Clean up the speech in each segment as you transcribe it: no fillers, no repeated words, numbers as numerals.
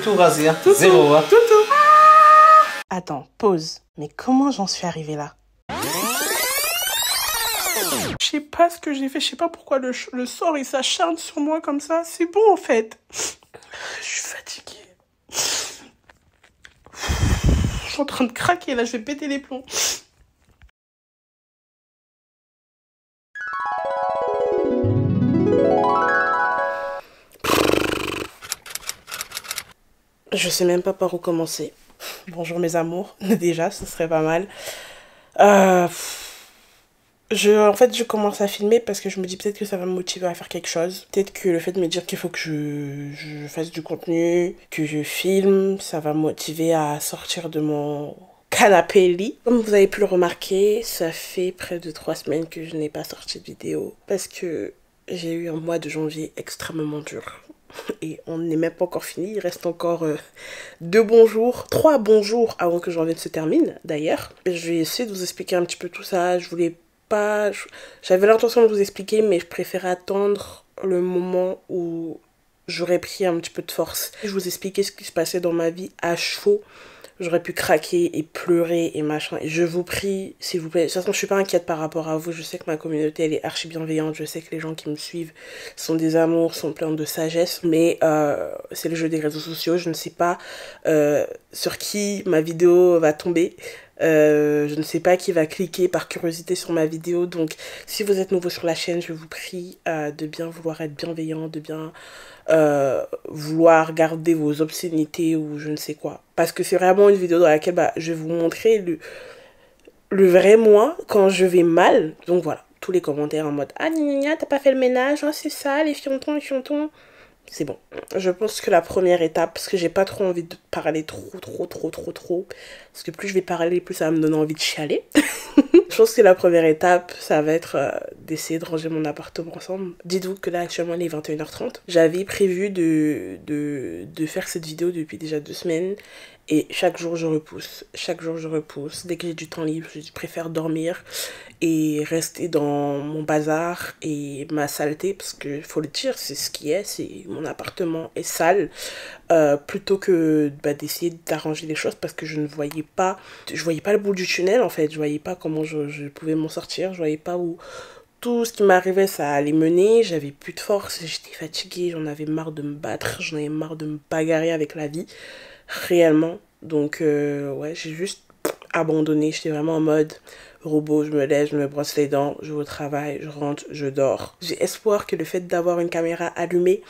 Tout rasé, hein. Zéro, hein. Tout. Attends, pause. Mais comment j'en suis arrivée là? Je sais pas ce que j'ai fait, je sais pas pourquoi le sort il s'acharne sur moi comme ça. C'est bon en fait. Je suis fatiguée. Je suis en train de craquer là, je vais péter les plombs. Je sais même pas par où commencer. Bonjour mes amours, déjà, ce serait pas mal. En fait, je commence à filmer parce que je me dis peut-être que ça va me motiver à faire quelque chose. Peut-être que le fait de me dire qu'il faut que je fasse du contenu, que je filme, ça va me motiver à sortir de mon canapé lit. Comme vous avez pu le remarquer, ça fait près de 3 semaines que je n'ai pas sorti de vidéo parce que j'ai eu un mois de janvier extrêmement dur. Et on n'est même pas encore fini, il reste encore 3 bons jours avant que janvier ne se termine d'ailleurs. Je vais essayer de vous expliquer un petit peu tout ça, j'avais l'intention de vous expliquer mais je préférais attendre le moment où j'aurais pris un petit peu de force. Je vous expliquais ce qui se passait dans ma vie à chaud. J'aurais pu craquer et pleurer et machin. Et je vous prie, s'il vous plaît. De toute façon, je suis pas inquiète par rapport à vous. Je sais que ma communauté, elle est archi bienveillante. Je sais que les gens qui me suivent sont des amours, sont pleins de sagesse. Mais c'est le jeu des réseaux sociaux. Je ne sais pas sur qui ma vidéo va tomber. Je ne sais pas qui va cliquer par curiosité sur ma vidéo. Donc, si vous êtes nouveau sur la chaîne, je vous prie de bien vouloir être bienveillant, de bien vouloir garder vos obscénités ou je ne sais quoi. Parce que c'est vraiment une vidéo dans laquelle je vais vous montrer le vrai moi quand je vais mal. Donc voilà, tous les commentaires en mode « Ah, gna, t'as pas fait le ménage, hein, c'est ça, les fiontons, les fiontons. » C'est bon. Je pense que la première étape, parce que j'ai pas trop envie de parler trop, parce que plus je vais parler, plus ça va me donner envie de chialer. Je pense que la première étape, ça va être d'essayer de ranger mon appartement ensemble. Dites-vous que là, actuellement, il est 21h30. J'avais prévu de faire cette vidéo depuis déjà 2 semaines. Et chaque jour, je repousse. Chaque jour, je repousse. Dès que j'ai du temps libre, je préfère dormir et rester dans mon bazar et ma saleté. Parce que, faut le dire, c'est ce qui est. C'est mon appartement est sale. Plutôt que d'essayer d'arranger les choses parce que je voyais pas le bout du tunnel en fait. Je voyais pas comment je pouvais m'en sortir. Je voyais pas où tout ce qui m'arrivait ça allait mener. J'avais plus de force, j'étais fatiguée, j'en avais marre de me battre, j'en avais marre de me bagarrer avec la vie réellement. Donc ouais, j'ai juste abandonné. J'étais vraiment en mode robot, je me lève, je me brosse les dents, je vais au travail, je rentre, je dors. J'ai espoir que le fait d'avoir une caméra allumée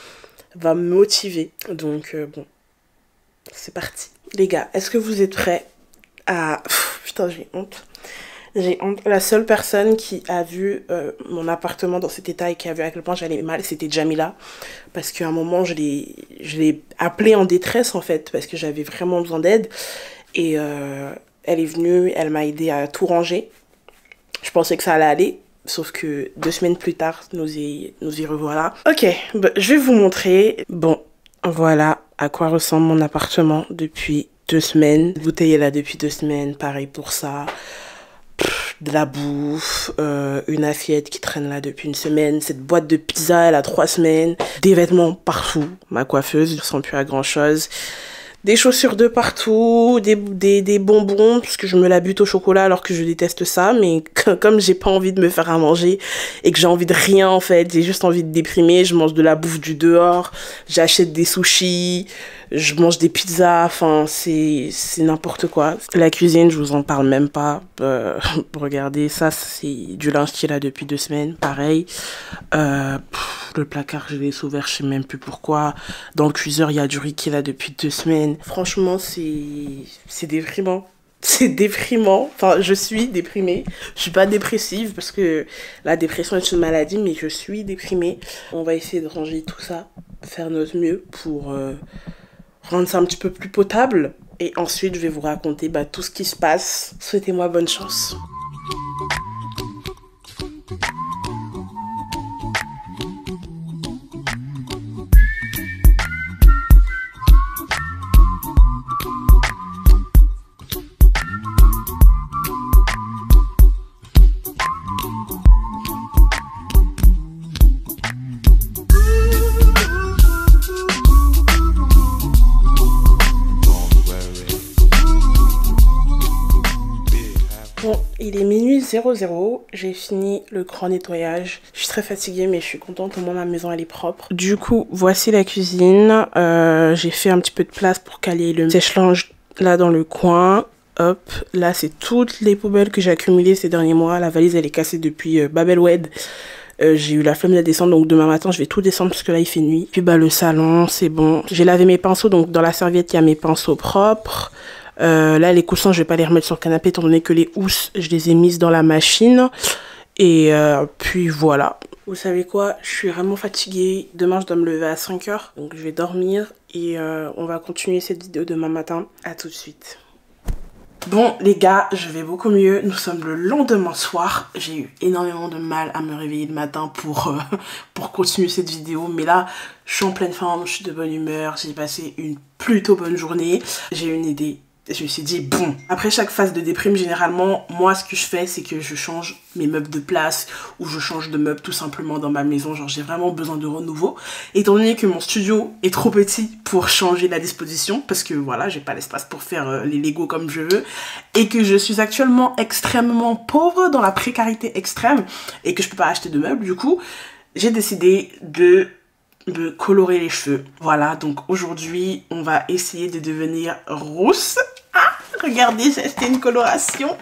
va me motiver. Donc bon, c'est parti. Les gars, est-ce que vous êtes prêts à... Putain, j'ai honte. J'ai honte. La seule personne qui a vu mon appartement dans cet état et qui a vu à quel point j'allais mal, c'était Jamila. Parce qu'à un moment, je l'ai appelée en détresse en fait, parce que j'avais vraiment besoin d'aide. Et elle est venue, elle m'a aidé à tout ranger. Je pensais que ça allait aller. Sauf que 2 semaines plus tard, nous y revoilà. Ok, je vais vous montrer. Bon, voilà à quoi ressemble mon appartement depuis 2 semaines. La bouteille est là depuis 2 semaines, pareil pour ça. De la bouffe, une assiette qui traîne là depuis 1 semaine. Cette boîte de pizza, elle a 3 semaines. Des vêtements partout. Ma coiffeuse, je ne ressemble plus à grand chose. Des chaussures de partout, des bonbons, parce que je me la bute au chocolat alors que je déteste ça, mais comme j'ai pas envie de me faire à manger et que j'ai envie de rien en fait, j'ai juste envie de déprimer, je mange de la bouffe du dehors, j'achète des sushis, je mange des pizzas, enfin c'est n'importe quoi. La cuisine, je vous en parle même pas, regardez, ça c'est du linge qui est là depuis 2 semaines, pareil. Le placard, je l'ai ouvert, je sais même plus pourquoi. Dans le cuiseur, il y a du riz qui est là depuis 2 semaines. Franchement, c'est déprimant. C'est déprimant. Enfin, je suis déprimée. Je suis pas dépressive parce que la dépression est une maladie, mais je suis déprimée. On va essayer de ranger tout ça, faire notre mieux pour rendre ça un petit peu plus potable. Et ensuite, je vais vous raconter tout ce qui se passe. Souhaitez-moi bonne chance. Il est minuit 00, j'ai fini le grand nettoyage. Je suis très fatiguée mais je suis contente, au moins ma maison elle est propre. Du coup, voici la cuisine. J'ai fait un petit peu de place pour caler le sèche-linge là dans le coin. Hop, là c'est toutes les poubelles que j'ai accumulées ces derniers mois. La valise elle est cassée depuis Babelwed. J'ai eu la flemme de la descendre, donc demain matin je vais tout descendre parce que là il fait nuit. Puis bah le salon c'est bon. J'ai lavé mes pinceaux, donc dans la serviette il y a mes pinceaux propres. Là les coussins je vais pas les remettre sur le canapé étant donné que les housses je les ai mises dans la machine. Et puis voilà. Vous savez quoi, je suis vraiment fatiguée. Demain je dois me lever à 5 h, donc je vais dormir. Et on va continuer cette vidéo demain matin. À tout de suite. Bon les gars, je vais beaucoup mieux. Nous sommes le lendemain soir. J'ai eu énormément de mal à me réveiller le matin pour continuer cette vidéo. Mais là, je suis en pleine forme, je suis de bonne humeur. J'ai passé une plutôt bonne journée. J'ai eu une idée. Je me suis dit, bon, après chaque phase de déprime, généralement, moi, ce que je fais, c'est que je change mes meubles de place ou je change de meubles tout simplement dans ma maison. Genre, j'ai vraiment besoin de renouveau. Étant donné que mon studio est trop petit pour changer la disposition, parce que voilà, j'ai pas l'espace pour faire les Lego comme je veux, et que je suis actuellement extrêmement pauvre, dans la précarité extrême, et que je peux pas acheter de meubles, du coup, j'ai décidé de me colorer les cheveux. Voilà, donc aujourd'hui, on va essayer de devenir rousse. Ah, regardez, j'ai acheté une coloration.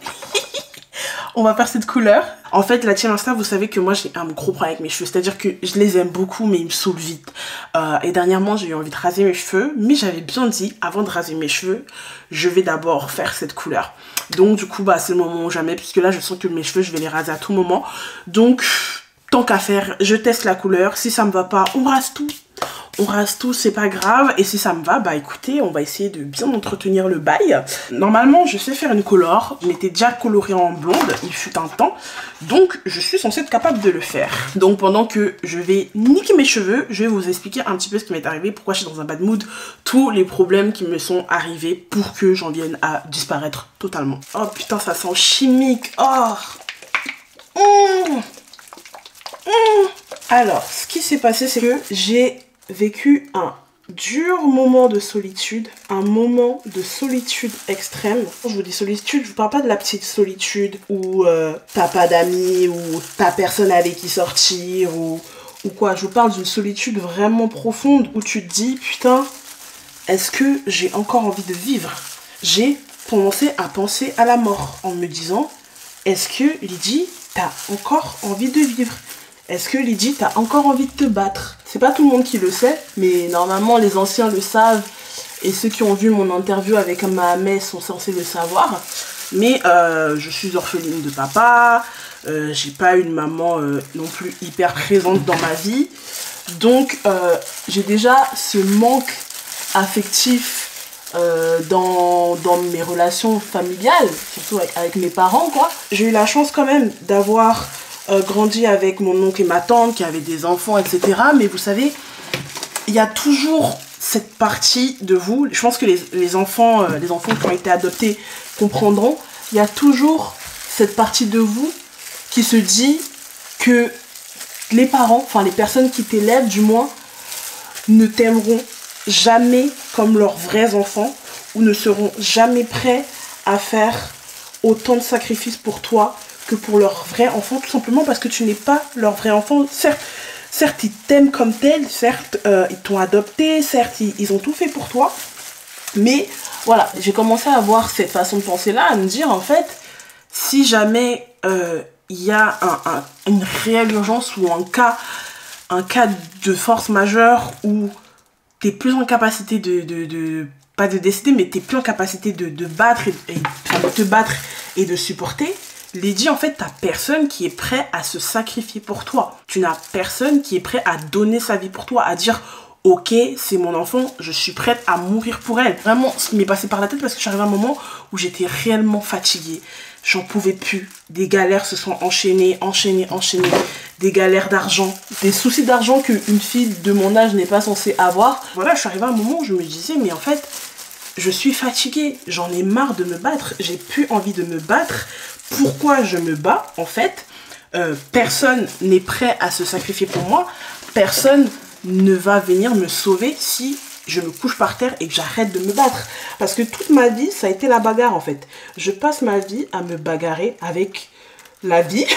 On va faire cette couleur. En fait, la team Insta, vous savez que moi, j'ai un gros problème avec mes cheveux. C'est-à-dire que je les aime beaucoup, mais ils me saoulent vite. Et dernièrement, j'ai eu envie de raser mes cheveux. Mais j'avais bien dit, avant de raser mes cheveux, je vais d'abord faire cette couleur. Donc, du coup, bah, c'est le moment ou jamais. Puisque là, je sens que mes cheveux, je vais les raser à tout moment. Donc, tant qu'à faire, je teste la couleur. Si ça me va pas, on rase tout. On rase tout, c'est pas grave. Et si ça me va, bah écoutez, on va essayer de bien entretenir le bail. Normalement, je sais faire une color. Je m'étais déjà colorée en blonde, il fut un temps. Donc, je suis censée être capable de le faire. Donc, pendant que je vais niquer mes cheveux, je vais vous expliquer un petit peu ce qui m'est arrivé, pourquoi je suis dans un bad mood, tous les problèmes qui me sont arrivés pour que j'en vienne à disparaître totalement. Oh putain, ça sent chimique. Oh. Alors, ce qui s'est passé, c'est que j'ai vécu un dur moment de solitude, un moment de solitude extrême. Quand je vous dis solitude, je vous parle pas de la petite solitude où t'as pas d'amis, ou t'as personne avec qui sortir, ou quoi. Je vous parle d'une solitude vraiment profonde où tu te dis, putain, est-ce que j'ai encore envie de vivre? J'ai commencé à penser à la mort en me disant, est-ce que Lydie, t'as encore envie de vivre? Est-ce que Lydie, t'as encore envie de te battre? C'est pas tout le monde qui le sait, mais normalement les anciens le savent. Et ceux qui ont vu mon interview avec Mahamé sont censés le savoir. Mais je suis orpheline de papa. J'ai pas une maman non plus hyper présente dans ma vie. Donc j'ai déjà ce manque affectif dans mes relations familiales, surtout avec mes parents, quoi. J'ai eu la chance quand même d'avoir grandi avec mon oncle et ma tante qui avaient des enfants, etc. Mais vous savez, il y a toujours cette partie de vous, je pense que les enfants qui ont été adoptés comprendront, il y a toujours cette partie de vous qui se dit que les parents, enfin les personnes qui t'élèvent du moins, ne t'aimeront jamais comme leurs vrais enfants ou ne seront jamais prêts à faire autant de sacrifices pour toi que pour leur vrai enfant, tout simplement parce que tu n'es pas leur vrai enfant. Certes, ils t'aiment comme tel, certes, ils t'ont adopté, certes, ils ont tout fait pour toi. Mais voilà, j'ai commencé à avoir cette façon de penser-là, à me dire, en fait, si jamais il y a une réelle urgence ou un cas de force majeure où tu es plus en capacité pas de décider, mais tu es plus en capacité de te battre et de supporter, Lydie, en fait, t'as personne qui est prêt à se sacrifier pour toi. Tu n'as personne qui est prêt à donner sa vie pour toi, à dire « Ok, c'est mon enfant, je suis prête à mourir pour elle. » Vraiment, ce qui m'est passé par la tête parce que je suis arrivée à un moment où j'étais réellement fatiguée. J'en pouvais plus. Des galères se sont enchaînées. Des galères d'argent. Des soucis d'argent qu'une fille de mon âge n'est pas censée avoir. Voilà, je suis arrivée à un moment où je me disais « Mais en fait, je suis fatiguée. J'en ai marre de me battre. J'ai plus envie de me battre. » Pourquoi je me bats, en fait, personne n'est prêt à se sacrifier pour moi, personne ne va venir me sauver si je me couche par terre et que j'arrête de me battre. Parce que toute ma vie, ça a été la bagarre en fait. Je passe ma vie à me bagarrer avec la vie.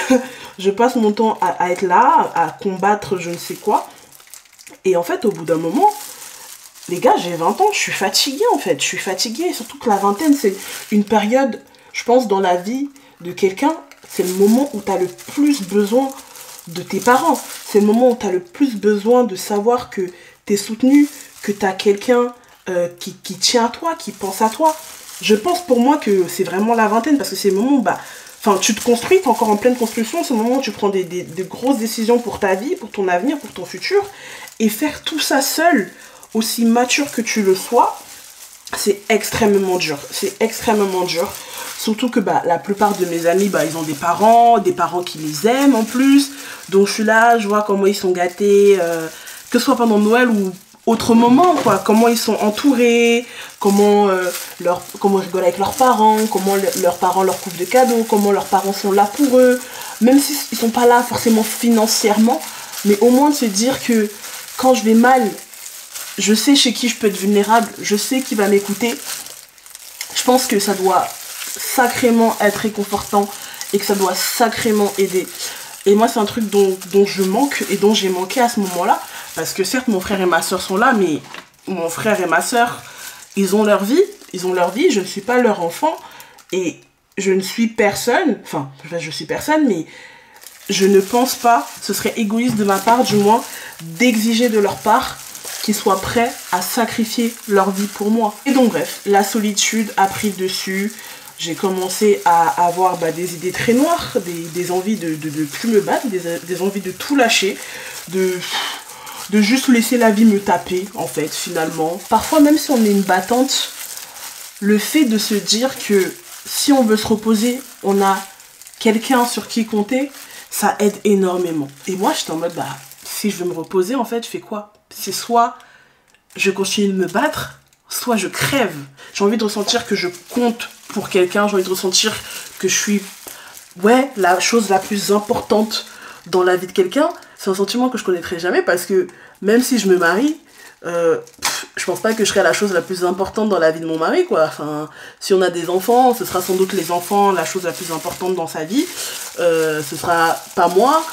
Je passe mon temps à être là, à combattre je ne sais quoi. Et en fait, au bout d'un moment, les gars, j'ai 20 ans, je suis fatiguée en fait. Je suis fatiguée, surtout que la vingtaine, c'est une période, je pense, dans la vie de quelqu'un, c'est le moment où tu as le plus besoin de tes parents. C'est le moment où tu as le plus besoin de savoir que tu es soutenu, que tu as quelqu'un qui tient à toi, qui pense à toi. Je pense pour moi que c'est vraiment la vingtaine parce que c'est le moment où enfin, tu te construis, tu es encore en pleine construction, c'est le moment où tu prends des grosses décisions pour ta vie, pour ton avenir, pour ton futur. Et faire tout ça seul, aussi mature que tu le sois, c'est extrêmement dur. C'est extrêmement dur. Surtout que la plupart de mes amis, ils ont des parents qui les aiment en plus. Donc je suis là, je vois comment ils sont gâtés, que ce soit pendant Noël ou autre moment, quoi. Comment ils sont entourés, comment ils rigolent avec leurs parents, comment leurs parents leur couvrent de cadeaux, comment leurs parents sont là pour eux. Même s'ils ne sont pas là forcément financièrement, mais au moins de se dire que quand je vais mal, je sais chez qui je peux être vulnérable, je sais qui va m'écouter. Je pense que ça doit sacrément être réconfortant et que ça doit sacrément aider. Et moi, c'est un truc dont je manque et dont j'ai manqué à ce moment-là. Parce que certes, mon frère et ma soeur sont là, mais mon frère et ma soeur, ils ont leur vie. Ils ont leur vie, je ne suis pas leur enfant. Et je ne suis personne. Enfin, je suis personne, mais je ne pense pas, ce serait égoïste de ma part, du moins, d'exiger de leur part qu'ils soient prêts à sacrifier leur vie pour moi. Et donc bref, la solitude a pris le dessus. J'ai commencé à avoir des idées très noires, des envies de plus me battre, des envies de tout lâcher, de juste laisser la vie me taper, en fait, finalement. Parfois, même si on est une battante, le fait de se dire que si on veut se reposer, on a quelqu'un sur qui compter, ça aide énormément. Et moi, j'étais en mode, si je veux me reposer, en fait, je fais quoi? C'est soit je continue de me battre, soit je crève. J'ai envie de ressentir que je compte pour quelqu'un, j'ai envie de ressentir que je suis, la chose la plus importante dans la vie de quelqu'un. C'est un sentiment que je connaîtrai jamais parce que même si je me marie, je pense pas que je serai la chose la plus importante dans la vie de mon mari, quoi. Enfin, si on a des enfants, ce sera sans doute les enfants la chose la plus importante dans sa vie. Ce sera pas moi.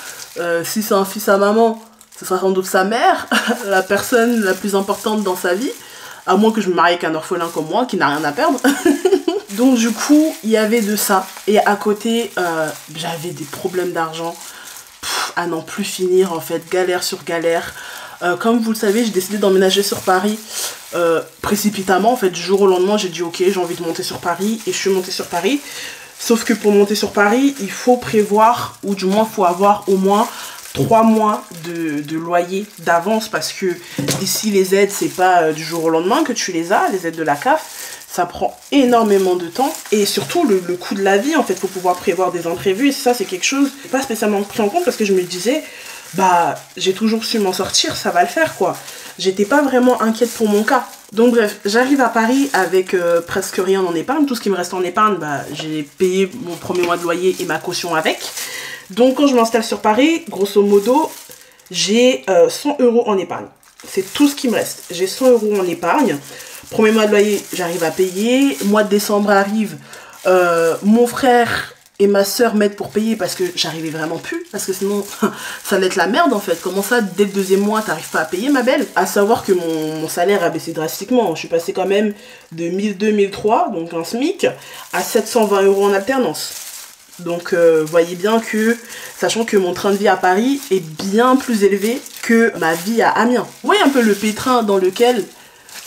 Si c'est un fils à maman, ce sera sans doute sa mère, la personne la plus importante dans sa vie. À moins que je me marie avec un orphelin comme moi, qui n'a rien à perdre. Donc du coup, il y avait de ça. Et à côté, j'avais des problèmes d'argent à n'en plus finir, en fait. Galère sur galère. Comme vous le savez, j'ai décidé d'emménager sur Paris précipitamment. En fait, du jour au lendemain, j'ai dit ok, j'ai envie de monter sur Paris. Et je suis montée sur Paris. Sauf que pour monter sur Paris, il faut prévoir, ou du moins, il faut avoir au moins 3 mois de loyer d'avance, parce que ici les aides, c'est pas du jour au lendemain que tu les as, les aides de la CAF, ça prend énormément de temps, et surtout le coût de la vie, en fait, faut pouvoir prévoir des imprévus, et ça c'est quelque chose pas spécialement pris en compte, parce que je me disais, j'ai toujours su m'en sortir, ça va le faire, quoi. J'étais pas vraiment inquiète pour mon cas. Donc bref, j'arrive à Paris avec presque rien en épargne, tout ce qui me reste en épargne, j'ai payé mon premier mois de loyer et ma caution avec. Donc quand je m'installe sur Paris, grosso modo, j'ai 100 € en épargne. C'est tout ce qui me reste. J'ai 100 € en épargne. Premier mois de loyer, j'arrive à payer. Mois de décembre arrive. Mon frère et ma soeur m'aident pour payer parce que j'arrivais vraiment plus. Parce que sinon, ça allait être la merde en fait. Comment ça, dès le deuxième mois, t'arrives pas à payer, ma belle? À savoir que mon salaire a baissé drastiquement. Je suis passée quand même de 1200, donc un SMIC, à 720 € en alternance. Donc voyez bien que, sachant que mon train de vie à Paris est bien plus élevé que ma vie à Amiens. Vous voyez un peu le pétrin dans lequel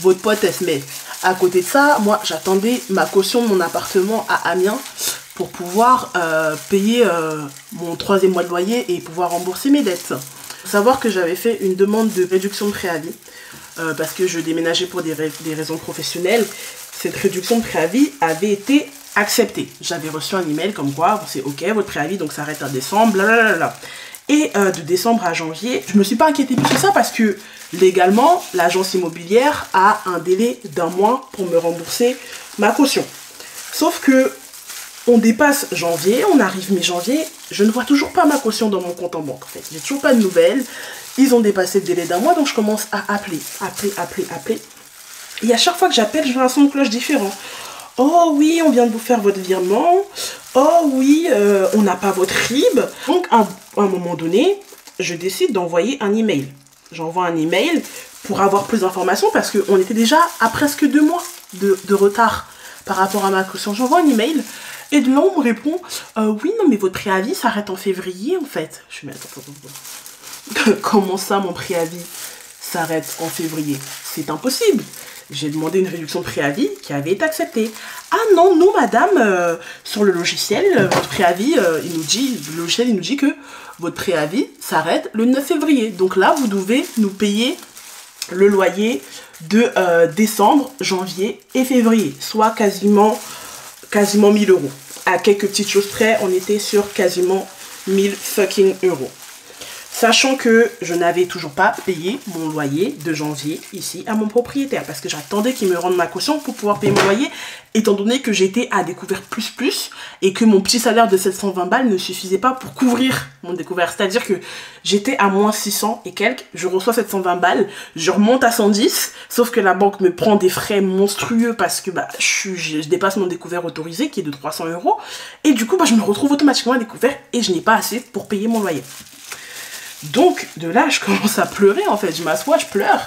votre pote elle se met. À côté de ça, moi j'attendais ma caution de mon appartement à Amiens pour pouvoir payer mon 3e mois de loyer et pouvoir rembourser mes dettes. Faut savoir que j'avais fait une demande de réduction de préavis parce que je déménageais pour des raisons professionnelles. Cette réduction de préavis avait été acceptée. J'avais reçu un email comme quoi c'est ok, votre préavis donc s'arrête en décembre, blablabla. Et de décembre à janvier, je me suis pas inquiétée plus que ça parce que légalement, l'agence immobilière a un délai d'1 mois pour me rembourser ma caution. Sauf que on dépasse janvier, on arrive mi-janvier, je ne vois toujours pas ma caution dans mon compte en banque en fait. J'ai toujours pas de nouvelles. Ils ont dépassé le délai d'1 mois, donc je commence à appeler. Et à chaque fois que j'appelle, je vois un son de cloche différent. Oh oui, on vient de vous faire votre virement. Oh oui, on n'a pas votre RIB. Donc, à un moment donné, je décide d'envoyer un email. J'envoie un email pour avoir plus d'informations parce qu'on était déjà à presque 2 mois de retard par rapport à ma caution. J'envoie un email et de là, on me répond oui, non, mais votre préavis s'arrête en février en fait. Je suis mais attends. Comment ça, mon préavis s'arrête en février? C'est impossible. J'ai demandé une réduction de préavis qui avait été acceptée. Ah non, non madame, sur le logiciel, votre préavis, le logiciel il nous dit que votre préavis s'arrête le 9 février. Donc là, vous devez nous payer le loyer de décembre, janvier et février, soit quasiment 1000 euros. À quelques petites choses près, on était sur quasiment 1000 fucking euros. Sachant que je n'avais toujours pas payé mon loyer de janvier ici à mon propriétaire. Parce que j'attendais qu'il me rende ma caution pour pouvoir payer mon loyer. Étant donné que j'étais à découvert plus et que mon petit salaire de 720 balles ne suffisait pas pour couvrir mon découvert. C'est-à-dire que j'étais à moins 600 et quelques. Je reçois 720 balles. Je remonte à 110. Sauf que la banque me prend des frais monstrueux parce que je dépasse mon découvert autorisé qui est de 300 euros. Et du coup, je me retrouve automatiquement à découvert et je n'ai pas assez pour payer mon loyer. Donc, de là, je commence à pleurer, en fait. Je m'assois, je pleure.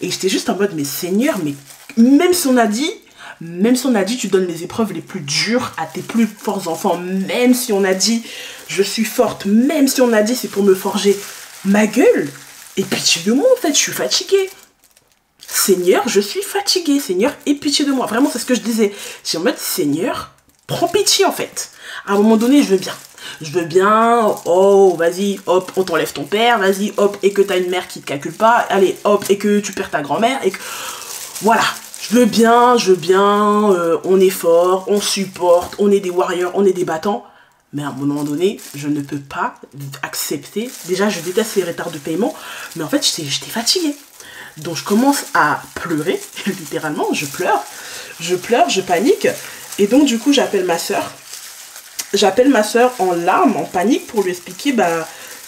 Et j'étais juste en mode, mais Seigneur, mais même si on a dit, tu donnes les épreuves les plus dures à tes plus forts enfants. Même si on a dit, je suis forte. Même si on a dit, c'est pour me forger ma gueule. Et pitié de moi, en fait, je suis fatiguée. Seigneur, je suis fatiguée. Seigneur, aie pitié de moi. Vraiment, c'est ce que je disais. J'étais en mode, Seigneur, prends pitié, en fait. À un moment donné, je veux bien. Je veux bien, oh, vas-y, hop, on t'enlève ton père, vas-y, hop, et que t'as une mère qui te calcule pas, allez, hop, et que tu perds ta grand-mère, et que... Voilà, je veux bien, on est fort, on supporte, on est des warriors, on est des battants, mais à un moment donné, je ne peux pas accepter, déjà, je déteste les retards de paiement, mais en fait, j'étais fatiguée. Donc, je commence à pleurer, littéralement, je pleure, je panique, et donc, du coup, j'appelle ma soeur. J'appelle ma soeur en larmes, en panique, pour lui expliquer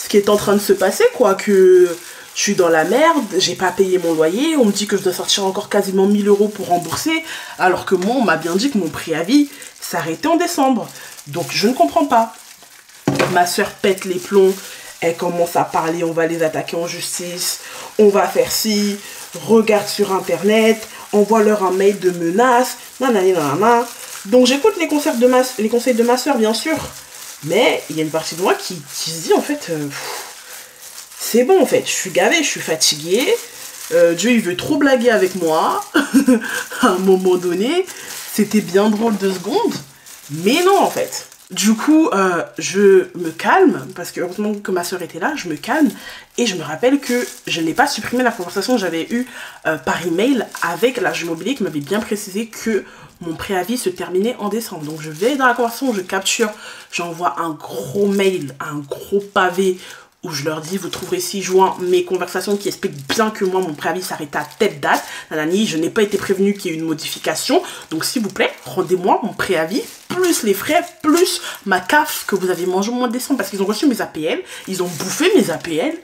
ce qui est en train de se passer, quoi, que je suis dans la merde, j'ai pas payé mon loyer, on me dit que je dois sortir encore quasiment 1000 euros pour rembourser, alors que moi, on m'a bien dit que mon préavis s'arrêtait en décembre. Donc, je ne comprends pas. Ma soeur pète les plombs, elle commence à parler, on va les attaquer en justice, on va faire ci, regarde sur internet, envoie-leur un mail de menace, nanana. Donc j'écoute les conseils de ma soeur, bien sûr. Mais il y a une partie de moi qui se dit, en fait, c'est bon, en fait. Je suis gavée, je suis fatiguée. Dieu, il veut trop blaguer avec moi. À un moment donné, c'était bien drôle 2 secondes. Mais non, en fait. Du coup, je me calme, parce que heureusement que ma soeur était là, je me calme. Et je me rappelle que je n'ai pas supprimé la conversation que j'avais eue par email avec l'agent immobilier qui m'avait bien précisé que mon préavis se terminait en décembre. Donc je vais dans la conversation, je capture, j'envoie un gros mail, un gros pavé où je leur dis, vous trouverez ci-joint mes conversations qui expliquent bien que moi, mon préavis s'arrête à telle date. Nanani, je n'ai pas été prévenue qu'il y ait une modification. Donc s'il vous plaît, rendez-moi mon préavis, plus les frais, plus ma CAF que vous avez mangé au mois de décembre. Parce qu'ils ont reçu mes APL, ils ont bouffé mes APL.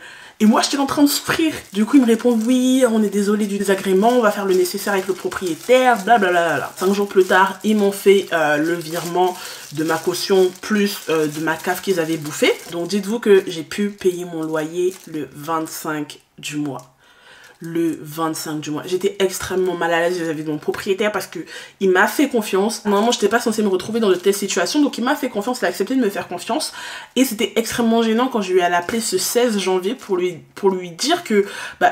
Et moi, j'étais en train de souffrir. Du coup, il me répond, oui, on est désolé du désagrément, on va faire le nécessaire avec le propriétaire, blablabla. 5 jours plus tard, ils m'ont fait le virement de ma caution plus de ma CAF qu'ils avaient bouffé. Donc, dites-vous que j'ai pu payer mon loyer le 25 du mois. Le 25 du mois. J'étais extrêmement mal à l'aise vis-à-vis de mon propriétaire parce que il m'a fait confiance. Normalement, je n'étais pas censée me retrouver dans de telles situations, donc il m'a fait confiance, il a accepté de me faire confiance. Et c'était extrêmement gênant quand je lui ai appelé ce 16 janvier pour lui dire que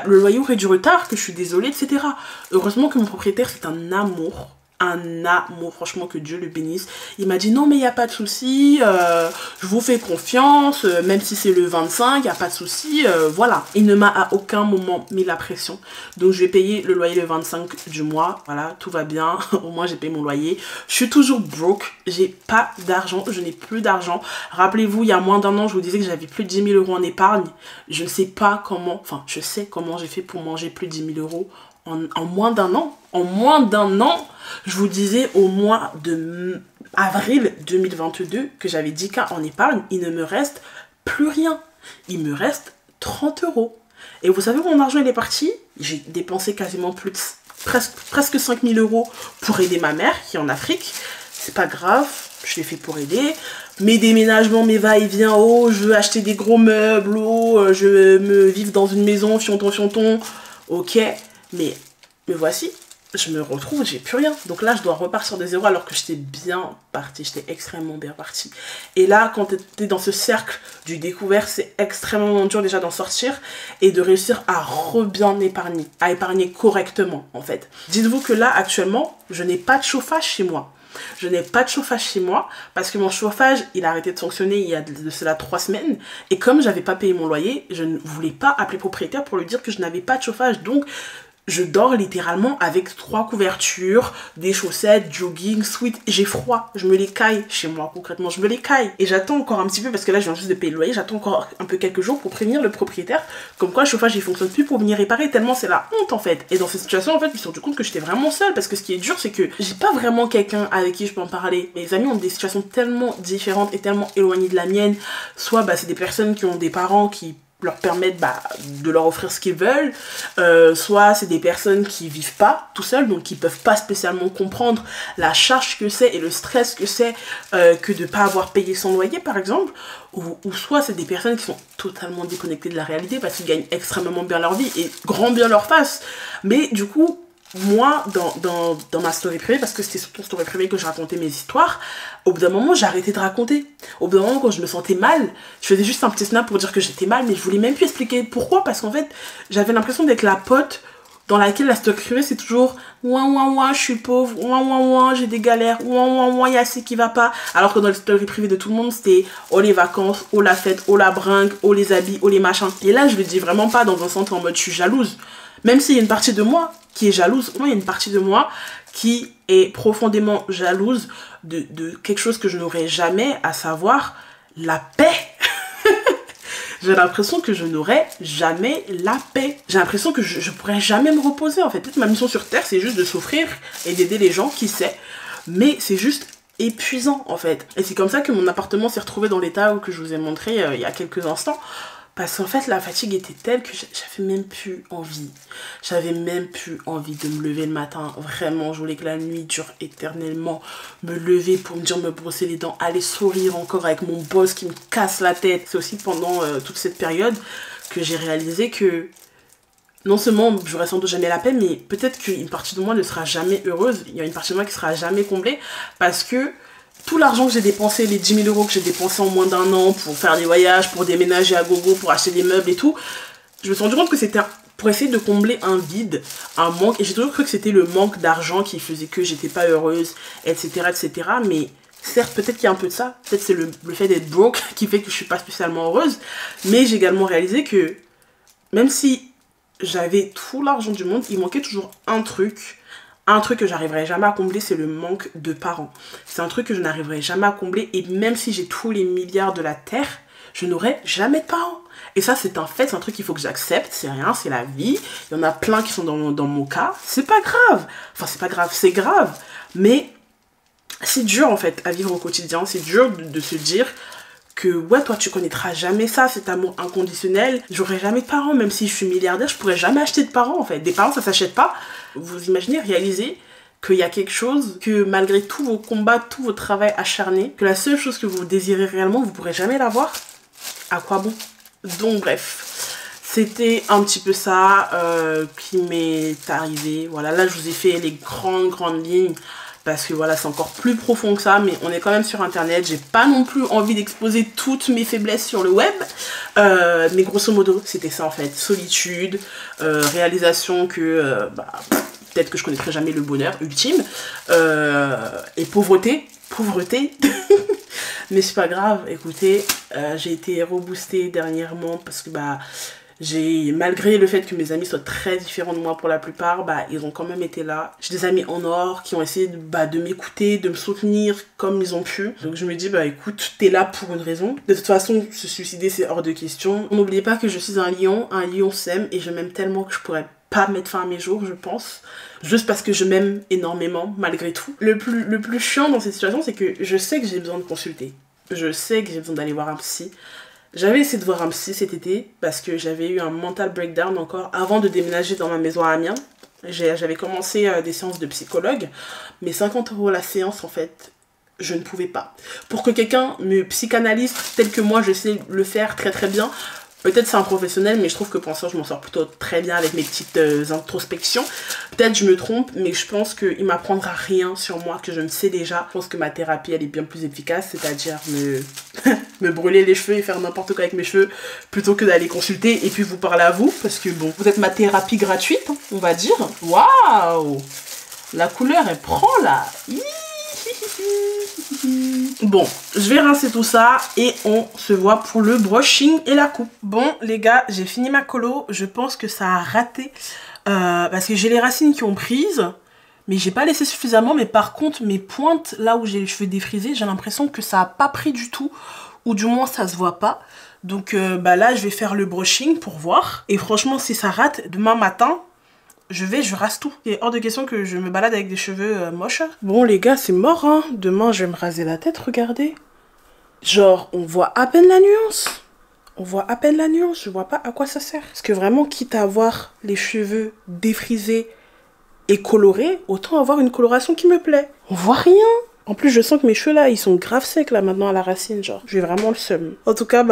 le loyer aurait du retard, que je suis désolée, etc. Heureusement que mon propriétaire, c'est un amour, franchement, que Dieu le bénisse. Il m'a dit non mais il n'y a pas de souci, je vous fais confiance, même si c'est le 25, il n'y a pas de souci, voilà. Il ne m'a à aucun moment mis la pression, donc je vais payer le loyer le 25 du mois, voilà, tout va bien, au moins j'ai payé mon loyer. Je suis toujours broke, j'ai pas d'argent, je n'ai plus d'argent. Rappelez-vous, il y a moins d'1 an, je vous disais que j'avais plus de 10 000 euros en épargne. Je ne sais pas comment, enfin je sais comment j'ai fait pour manger plus de 10 000 euros en moins d'1 an. En moins d'1 an, je vous disais au mois de avril 2022 que j'avais 10K en épargne, il ne me reste plus rien. Il me reste 30 euros. Et vous savez où mon argent il est parti? J'ai dépensé quasiment plus presque 5000 € pour aider ma mère qui est en Afrique. C'est pas grave, je l'ai fait pour aider. Mes déménagements, mes va-et-vient, oh, je veux acheter des gros meubles, oh, je veux me vivre dans une maison, fianton, ok. Mais voici, je me retrouve, j'ai plus rien. Donc là, je dois repartir de zéro alors que j'étais bien partie, j'étais extrêmement bien partie. Et là, quand t'es dans ce cercle du découvert, c'est extrêmement dur déjà d'en sortir et de réussir à bien épargner, à épargner correctement en fait. Dites-vous que là, actuellement, je n'ai pas de chauffage chez moi. Je n'ai pas de chauffage chez moi parce que mon chauffage, il a arrêté de fonctionner il y a de cela 3 semaines. Et comme j'avais pas payé mon loyer, je ne voulais pas appeler le propriétaire pour lui dire que je n'avais pas de chauffage. Donc, je dors littéralement avec 3 couvertures, des chaussettes, jogging, sweat. J'ai froid, je me les caille chez moi concrètement, je me les caille. Et j'attends encore un petit peu parce que là je viens juste de payer le loyer, j'attends encore un peu quelques jours pour prévenir le propriétaire comme quoi le chauffage il fonctionne plus pour venir réparer tellement c'est la honte en fait. Et dans cette situation en fait je me suis rendu compte que j'étais vraiment seule parce que ce qui est dur c'est que j'ai pas vraiment quelqu'un avec qui je peux en parler. Mes amis ont des situations tellement différentes et tellement éloignées de la mienne. Soit c'est des personnes qui ont des parents qui leur permettre de leur offrir ce qu'ils veulent, soit c'est des personnes qui vivent pas tout seuls, donc qui peuvent pas spécialement comprendre la charge que c'est et le stress que c'est que de pas avoir payé son loyer par exemple, ou soit c'est des personnes qui sont totalement déconnectées de la réalité parce qu'ils gagnent extrêmement bien leur vie et grand bien leur face, mais du coup moi, dans ma story privée, parce que c'était surtout story privée que je racontais mes histoires, au bout d'un moment, j'ai arrêté de raconter. Au bout d'un moment, quand je me sentais mal, je faisais juste un petit snap pour dire que j'étais mal, mais je voulais même plus expliquer pourquoi, parce qu'en fait, j'avais l'impression d'être la pote dans laquelle la story privée, c'est toujours « ouin, ouin, ouin, je suis pauvre, ouin, ouin, ouin, j'ai des galères, ouin, ouin, ouin, il y a ce qui va pas », alors que dans les stories privées de tout le monde, c'était « oh les vacances, oh la fête, oh la bringue, oh les habits, oh les machins ». Et là, je le dis vraiment pas dans un sens en mode « je suis jalouse ». Même s'il y a une partie de moi qui est jalouse, moi il y a une partie de moi qui est profondément jalouse de quelque chose que je n'aurais jamais, à savoir la paix. J'ai l'impression que je n'aurai jamais la paix. J'ai l'impression que je pourrais jamais me reposer en fait. Peut-être ma mission sur Terre c'est juste de souffrir et d'aider les gens, qui sait. Mais c'est juste épuisant en fait. Et c'est comme ça que mon appartement s'est retrouvé dans l'état que je vous ai montré il y a quelques instants. Parce qu'en fait, la fatigue était telle que j'avais même plus envie. J'avais même plus envie de me lever le matin. Vraiment, je voulais que la nuit dure éternellement. Me lever pour me dire, me brosser les dents, aller sourire encore avec mon boss qui me casse la tête. C'est aussi pendant toute cette période que j'ai réalisé que non seulement j'aurais sans doute jamais la paix, mais peut-être qu'une partie de moi ne sera jamais heureuse. Il y a une partie de moi qui sera jamais comblée parce que tout l'argent que j'ai dépensé, les 10 000 € que j'ai dépensé en moins d'1 an pour faire des voyages, pour déménager à gogo, pour acheter des meubles et tout, je me suis rendu compte que c'était pour essayer de combler un vide, un manque. Et j'ai toujours cru que c'était le manque d'argent qui faisait que j'étais pas heureuse, etc., etc. Mais certes, peut-être qu'il y a un peu de ça. Peut-être c'est le fait d'être broke qui fait que je suis pas spécialement heureuse. Mais j'ai également réalisé que même si j'avais tout l'argent du monde, il manquait toujours un truc. Un truc que j'arriverai jamais à combler, c'est le manque de parents. C'est un truc que je n'arriverai jamais à combler. Et même si j'ai tous les milliards de la terre, je n'aurai jamais de parents. Et ça, c'est un fait, c'est un truc qu'il faut que j'accepte. C'est rien, c'est la vie. Il y en a plein qui sont dans mon cas. C'est pas grave. Enfin, c'est pas grave, c'est grave. Mais c'est dur, en fait, à vivre au quotidien. C'est dur de se dire que, ouais, toi, tu connaîtras jamais ça, cet amour inconditionnel. J'aurai jamais de parents, même si je suis milliardaire, je pourrais jamais acheter de parents, en fait. Des parents, ça s'achète pas. Vous imaginez, réaliser qu'il y a quelque chose, que malgré tous vos combats, tout votre travail acharné, que la seule chose que vous désirez réellement, vous pourrez jamais l'avoir. À quoi bon? Donc bref, c'était un petit peu ça qui m'est arrivé. Voilà, là je vous ai fait les grandes lignes parce que voilà, c'est encore plus profond que ça, mais on est quand même sur internet. J'ai pas non plus envie d'exposer toutes mes faiblesses sur le web, mais grosso modo c'était ça en fait. Solitude, réalisation que peut-être que je connaîtrai jamais le bonheur ultime, et pauvreté mais c'est pas grave. Écoutez, j'ai été reboostée dernièrement parce que malgré le fait que mes amis soient très différents de moi pour la plupart, ils ont quand même été là. J'ai des amis en or qui ont essayé de m'écouter, de me soutenir comme ils ont pu. Donc je me dis, écoute, t'es là pour une raison. De toute façon, se suicider, c'est hors de question. N'oubliez pas que je suis un lion s'aime et je m'aime tellement que je pourrais pas mettre fin à mes jours, je pense. Juste parce que je m'aime énormément, malgré tout. Le plus chiant dans cette situation, c'est que je sais que j'ai besoin de consulter. Je sais que j'ai besoin d'aller voir un psy. J'avais essayé de voir un psy cet été parce que j'avais eu un mental breakdown encore avant de déménager dans ma maison à Amiens. J'avais commencé des séances de psychologue, mais 50 € la séance, en fait, je ne pouvais pas. Pour que quelqu'un me psychanalyse tel que moi, je sais le faire très très bien, peut-être c'est un professionnel, mais je trouve que pour l'instant, je m'en sors plutôt très bien avec mes petites introspections. Peut-être je me trompe, mais je pense qu'il m'apprendra rien sur moi que je ne sais déjà. Je pense que ma thérapie, elle est bien plus efficace, c'est-à-dire me brûler les cheveux et faire n'importe quoi avec mes cheveux, plutôt que d'aller consulter et puis vous parler à vous, parce que bon, vous êtes ma thérapie gratuite, hein, on va dire. Waouh! La couleur, elle prend là. Bon, je vais rincer tout ça et on se voit pour le brushing et la coupe. Bon, les gars, j'ai fini ma colo. Je pense que ça a raté parce que j'ai les racines qui ont prise, mais j'ai pas laissé suffisamment. Mais par contre, mes pointes, là où j'ai les cheveux défrisés, j'ai l'impression que ça a pas pris du tout, ou du moins ça se voit pas. Donc là, je vais faire le brushing pour voir. Et franchement, si ça rate, demain matin, je rase tout. Il est hors de question que je me balade avec des cheveux moches. Bon les gars, c'est mort hein. Demain je vais me raser la tête, regardez. Genre, on voit à peine la nuance. On voit à peine la nuance, je vois pas à quoi ça sert. Parce que vraiment, quitte à avoir les cheveux défrisés et colorés, autant avoir une coloration qui me plaît. On voit rien. En plus, je sens que mes cheveux là, ils sont grave secs là maintenant à la racine, genre. J'ai vraiment le seum. En tout cas,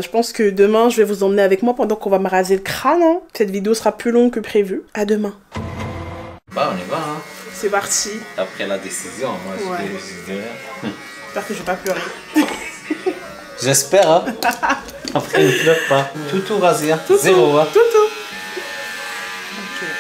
je pense que demain, je vais vous emmener avec moi pendant qu'on va me raser le crâne. Hein. Cette vidéo sera plus longue que prévu. À demain. Bah, on y va, hein. C'est parti. Après la décision, moi, ouais. je dirais. J'espère que je vais pas pleurer. J'espère, hein. Après, ne pleure pas. Tout rasé, hein. Tout. Zéro, hein. Tout. Okay.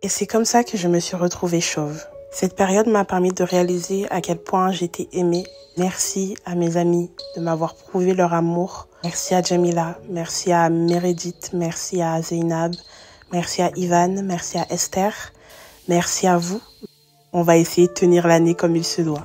Et c'est comme ça que je me suis retrouvée chauve. Cette période m'a permis de réaliser à quel point j'étais aimée. Merci à mes amis de m'avoir prouvé leur amour. Merci à Jamila, merci à Meredith, merci à Zeynab, merci à Ivan, merci à Esther, merci à vous. On va essayer de tenir l'année comme il se doit.